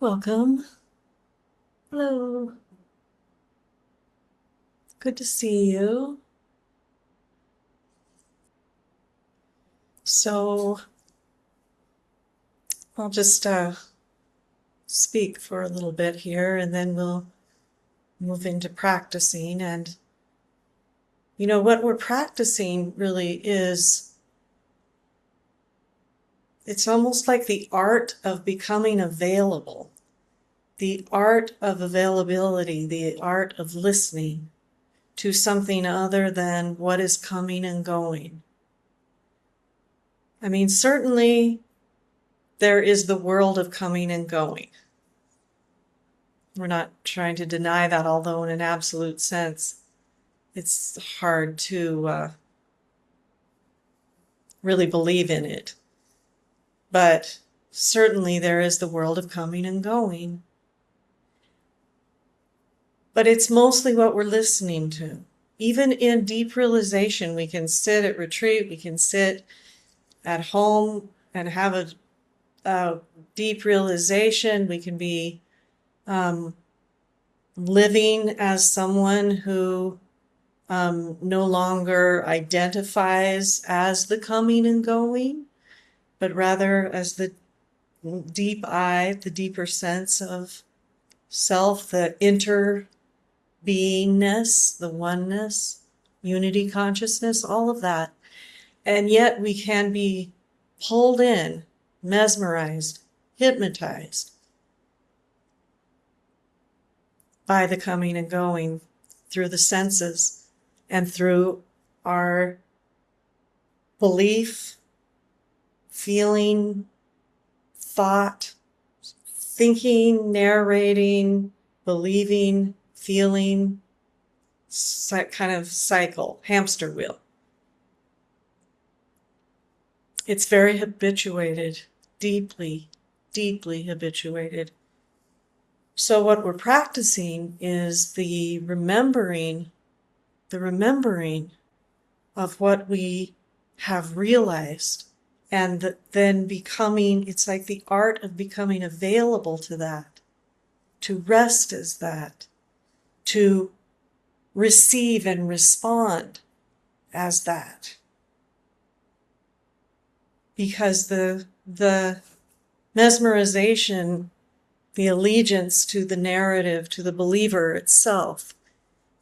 Welcome. Hello. Good to see you. So I'll just speak for a little bit here and then we'll move into practicing. And what we're practicing really is, it's almost like the art of becoming available, the art of availability, the art of listening to something other than what is coming and going. I mean, certainly there is the world of coming and going. We're not trying to deny that, although in an absolute sense, it's hard to really believe in it. But certainly there is the world of coming and going. But it's mostly what we're listening to. Even in deep realization, we can sit at retreat, we can sit at home and have a deep realization. We can be living as someone who no longer identifies as the coming and going, but rather as the deep I, the deeper sense of self, the inter-beingness, the oneness, unity consciousness, all of that. And yet we can be pulled in, mesmerized, hypnotized by the coming and going through the senses and through our belief, feeling, thought, thinking, narrating, believing, feeling, kind of cycle, hamster wheel. It's very habituated, deeply, deeply habituated. So what we're practicing is the remembering of what we have realized, and then becoming, it's like the art of becoming available to that, to rest as that, to receive and respond as that. Because the mesmerization, the allegiance to the narrative, to the believer itself,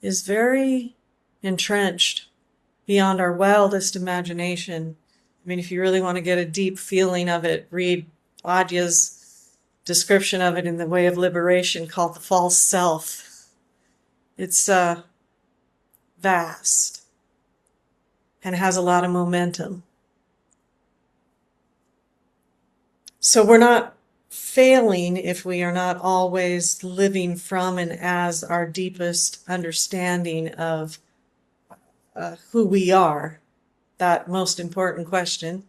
is very entrenched beyond our wildest imagination. I mean, if you really want to get a deep feeling of it, read Adya's description of it in The Way of Liberation, called The False Self. It's vast and has a lot of momentum. So we're not failing if we are not always living from and as our deepest understanding of who we are, that most important question.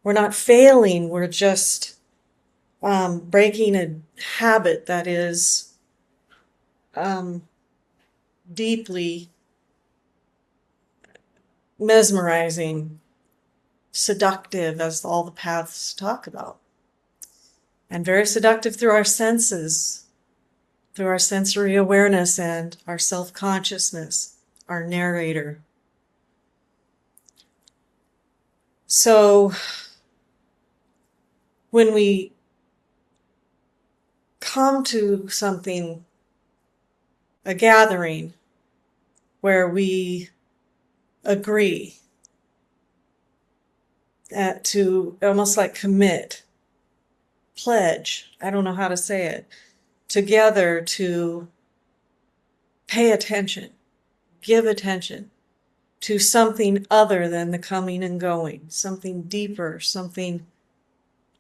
We're not failing, we're just breaking a habit that is deeply mesmerizing, seductive, as all the paths talk about, and very seductive through our senses, through our sensory awareness and our self-consciousness, our narrator. So when we come to something, a gathering, where we agree to almost like commit, pledge, I don't know how to say it, together to pay attention, give attention to something other than the coming and going, something deeper, something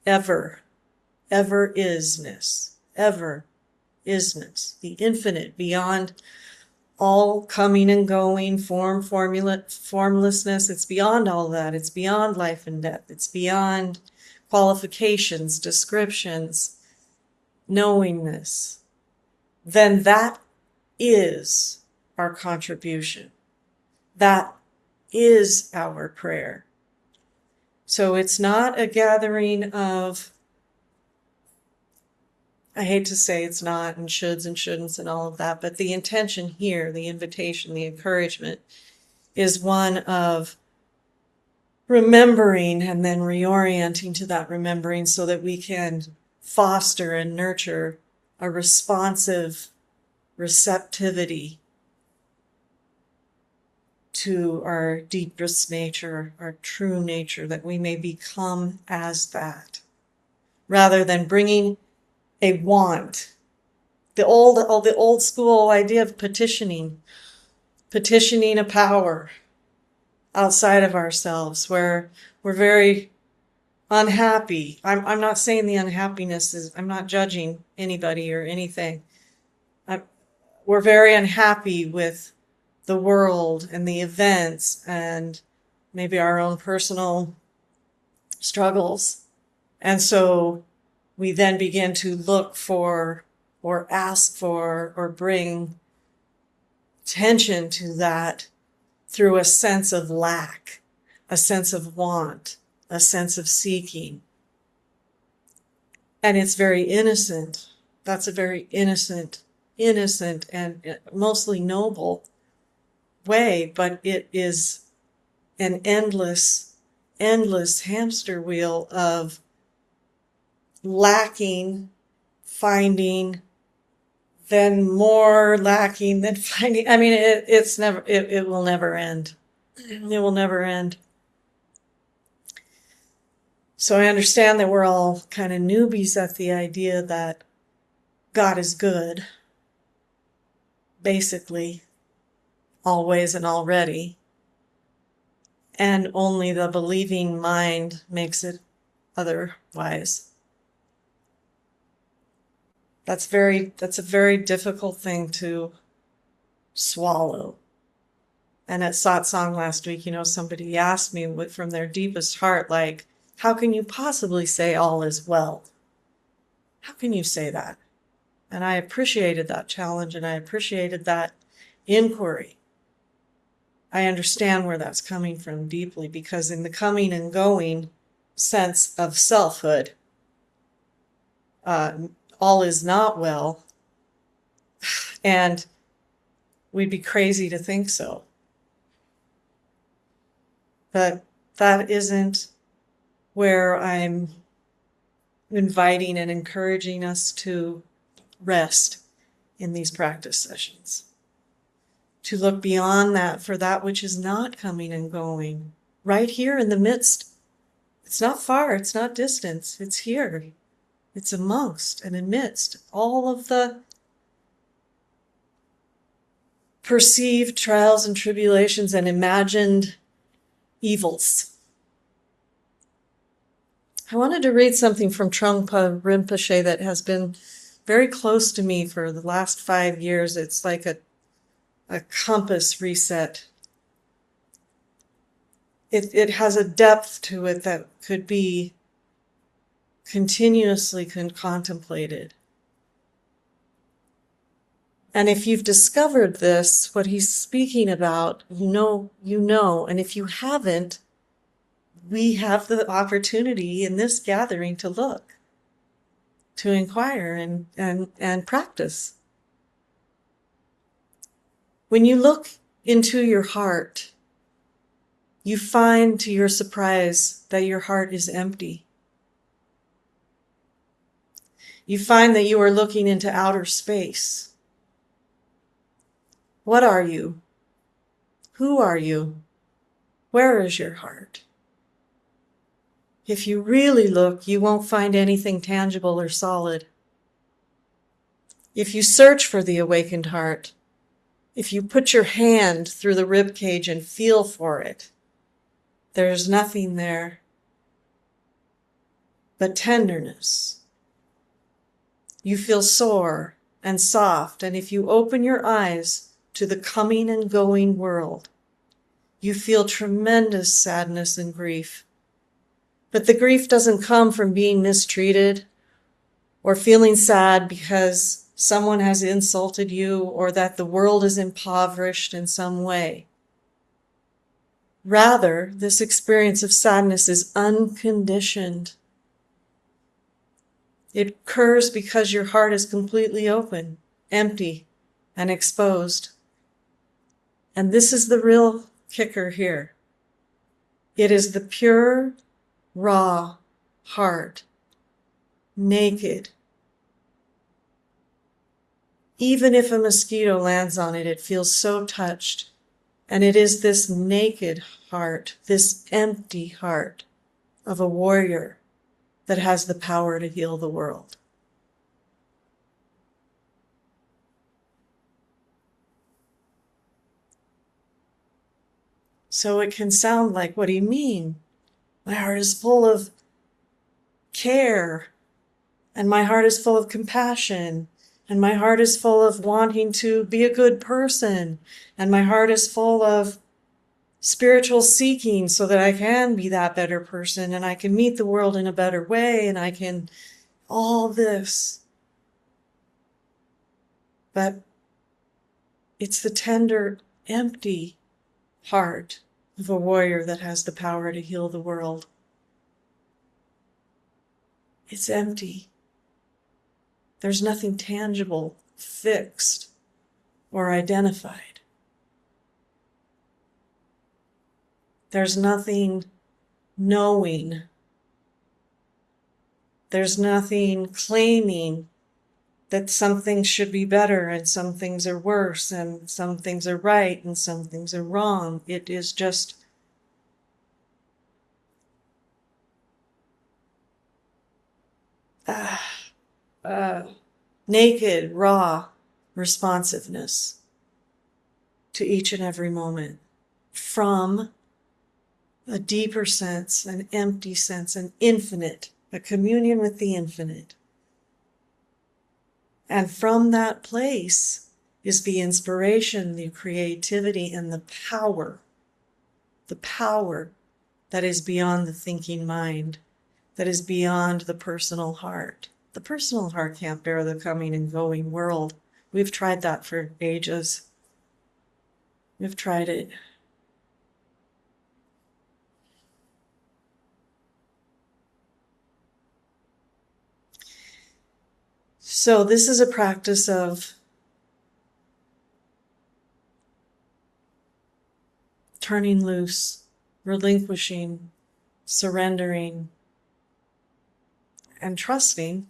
ever isness, the infinite, beyond all coming and going, formlessness. It's beyond all that. It's beyond life and death. It's beyond qualifications, descriptions, knowingness. Then that is our contribution. That is our prayer. So it's not a gathering of I hate to say it's not, and shoulds and shouldn'ts and all of that, but the intention here, the invitation, the encouragement is one of remembering and then reorienting to that remembering so that we can foster and nurture a responsive receptivity to our deepest nature, our true nature, that we may become as that, rather than bringing a want. The old school idea of petitioning a power outside of ourselves, where we're very unhappy. I'm not saying the unhappiness is, I'm not judging anybody or anything. We're very unhappy with the world and the events and maybe our own personal struggles. And so we then begin to look for or ask for or bring attention to that through a sense of lack, a sense of want, a sense of seeking. And it's very innocent. That's a very innocent and mostly noble way, but it is an endless hamster wheel of lacking, finding, then more lacking, then finding. I mean, it will never end. It will never end. So I understand that we're all kind of newbies at the idea that God is good, basically, always and already, and only the believing mind makes it otherwise. That's a very difficult thing to swallow. And at Satsang last week, somebody asked me from their deepest heart, like, how can you possibly say all is well? How can you say that? And I appreciated that challenge, and I appreciated that inquiry. I understand where that's coming from deeply, because in the coming and going sense of selfhood, all is not well, and we'd be crazy to think so. But that isn't where I'm inviting and encouraging us to rest in these practice sessions. To look beyond that for that which is not coming and going, right here in the midst. It's not far, it's not distance, it's here. It's amongst and amidst all of the perceived trials and tribulations and imagined evils. I wanted to read something from Trungpa Rinpoche that has been very close to me for the last 5 years. It's like a compass reset. It has a depth to it that could be continuously contemplated. And if you've discovered this, what he's speaking about, you know, and if you haven't, we have the opportunity in this gathering to look, to inquire and practice. When you look into your heart, you find to your surprise that your heart is empty. You find that you are looking into outer space. What are you? Who are you? Where is your heart? If you really look, you won't find anything tangible or solid. If you search for the awakened heart, if you put your hand through the rib cage and feel for it, there's nothing there but tenderness. You feel sore and soft, and if you open your eyes to the coming and going world, you feel tremendous sadness and grief. But the grief doesn't come from being mistreated or feeling sad because someone has insulted you or that the world is impoverished in some way. Rather, this experience of sadness is unconditioned. It occurs because your heart is completely open, empty, and exposed. And this is the real kicker here. It is the pure, raw heart, naked. Even if a mosquito lands on it, it feels so touched. And it is this naked heart, this empty heart of a warrior that has the power to heal the world. So it can sound like, what do you mean? My heart is full of care, and my heart is full of compassion, and my heart is full of wanting to be a good person, and my heart is full of spiritual seeking so that I can be that better person, and I can meet the world in a better way, and I can all this. But it's the tender, empty heart of a warrior that has the power to heal the world. It's empty. There's nothing tangible, fixed, or identified. There's nothing knowing. There's nothing claiming that some things should be better and some things are worse and some things are right and some things are wrong. It is just naked, raw responsiveness to each and every moment from a deeper sense, an empty sense, an infinite, a communion with the infinite. And from that place is the inspiration, the creativity, and the power that is beyond the thinking mind, that is beyond the personal heart. The personal heart can't bear the coming and going world. We've tried that for ages. We've tried it. So this is a practice of turning loose, relinquishing, surrendering, and trusting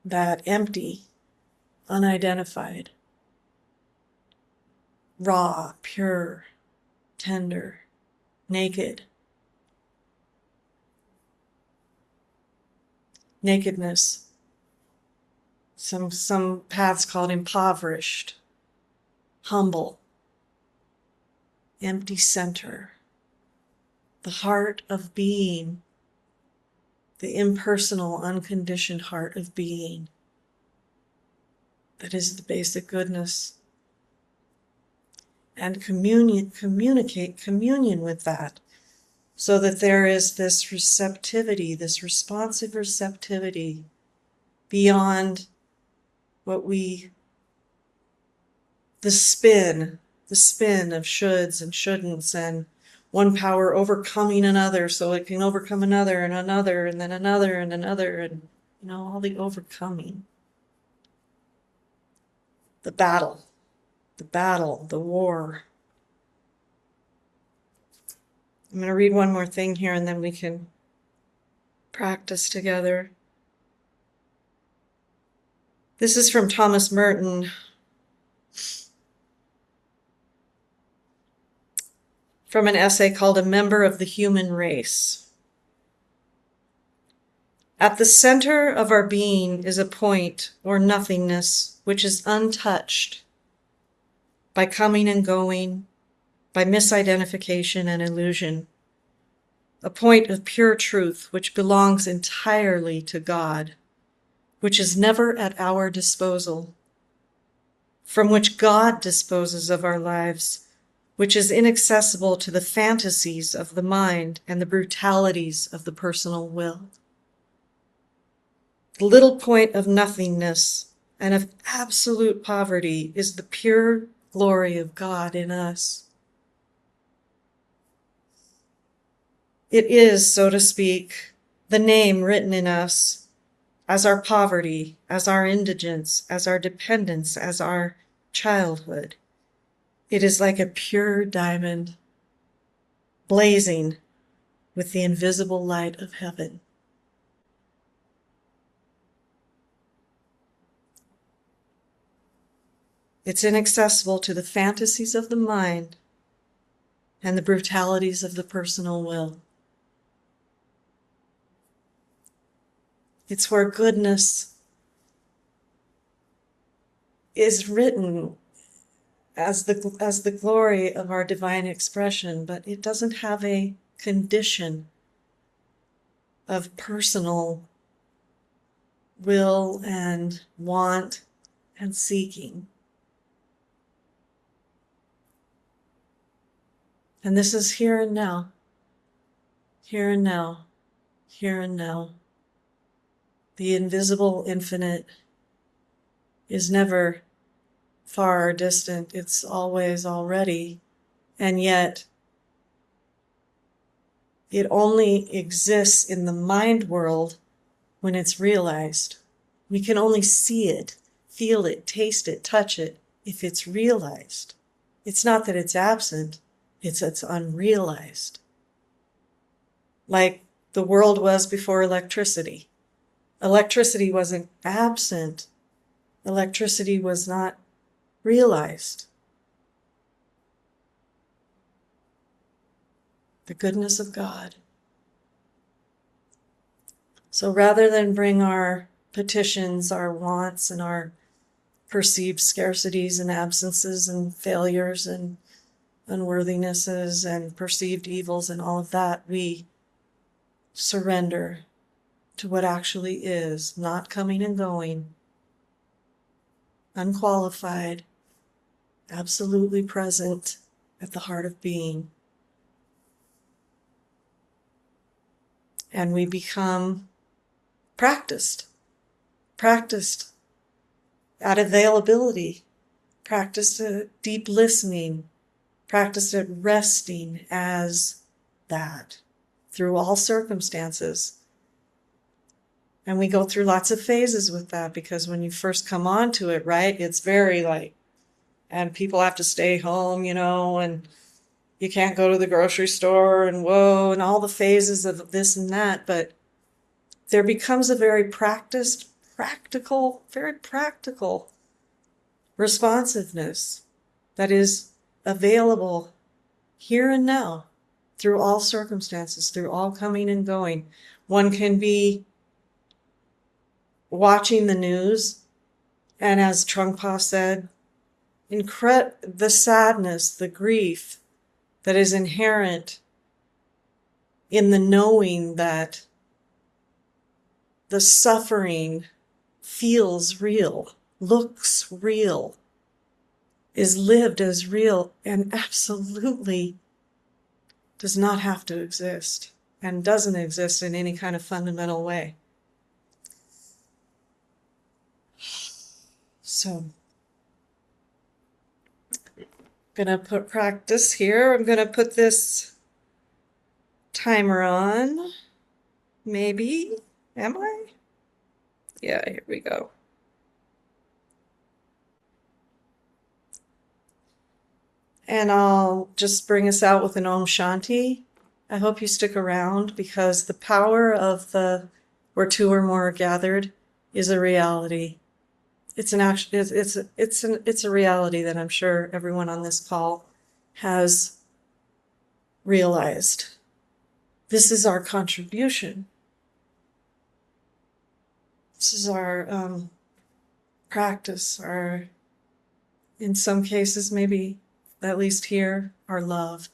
that empty, unidentified, raw, pure, tender, naked, nakedness. Some paths call it impoverished, humble, empty center, the heart of being, the impersonal, unconditioned heart of being. That is the basic goodness. And communion with that, so that there is this receptivity, this responsive receptivity beyond the spin of shoulds and shouldn'ts and one power overcoming another so it can overcome another and another and then another and another and, all the overcoming. The battle, the war. I'm going to read one more thing here and then we can practice together. This is from Thomas Merton. From an essay called A Member of the Human Race. At the center of our being is a point or nothingness which is untouched by coming and going, by misidentification and illusion. A point of pure truth which belongs entirely to God, which is never at our disposal, from which God disposes of our lives, which is inaccessible to the fantasies of the mind and the brutalities of the personal will. The little point of nothingness and of absolute poverty is the pure glory of God in us. It is, so to speak, the name written in us as our poverty, as our indigence, as our dependence, as our childhood. It is like a pure diamond blazing with the invisible light of heaven. It's inaccessible to the fantasies of the mind and the brutalities of the personal will. It's where goodness is written as the glory of our divine expression, but it doesn't have a condition of personal will and want and seeking. And this is here and now, here and now, here and now. The invisible infinite is never far or distant. It's always already. And yet, it only exists in the mind world when it's realized. We can only see it, feel it, taste it, touch it if it's realized. It's not that it's absent, it's unrealized. Like the world was before electricity. Electricity wasn't absent. Electricity was not realized. The goodness of God. So rather than bring our petitions, our wants, and our perceived scarcities and absences and failures and unworthinesses and perceived evils and all of that, we surrender to what actually is, not coming and going, unqualified, absolutely present at the heart of being. And we become practiced at availability, practiced at deep listening, practiced at resting as that through all circumstances. And we go through lots of phases with that, because when you first come onto it, right, it's very like, and people have to stay home, and you can't go to the grocery store, and whoa, and all the phases of this and that. But there becomes a very very practical responsiveness that is available here and now through all circumstances, through all coming and going. One can be watching the news, and as Trungpa said, the sadness, the grief that is inherent in the knowing that the suffering feels real, looks real, is lived as real, and absolutely does not have to exist, and doesn't exist in any kind of fundamental way. So, I'm gonna put practice here. I'm gonna put this timer on. Maybe. Am I? Yeah, here we go. And I'll just bring us out with an Om Shanti. I hope you stick around, because the power of the where two or more are gathered is a reality. It's a reality that I'm sure everyone on this call has realized. This is our contribution. This is our practice, in some cases, maybe at least here, our love.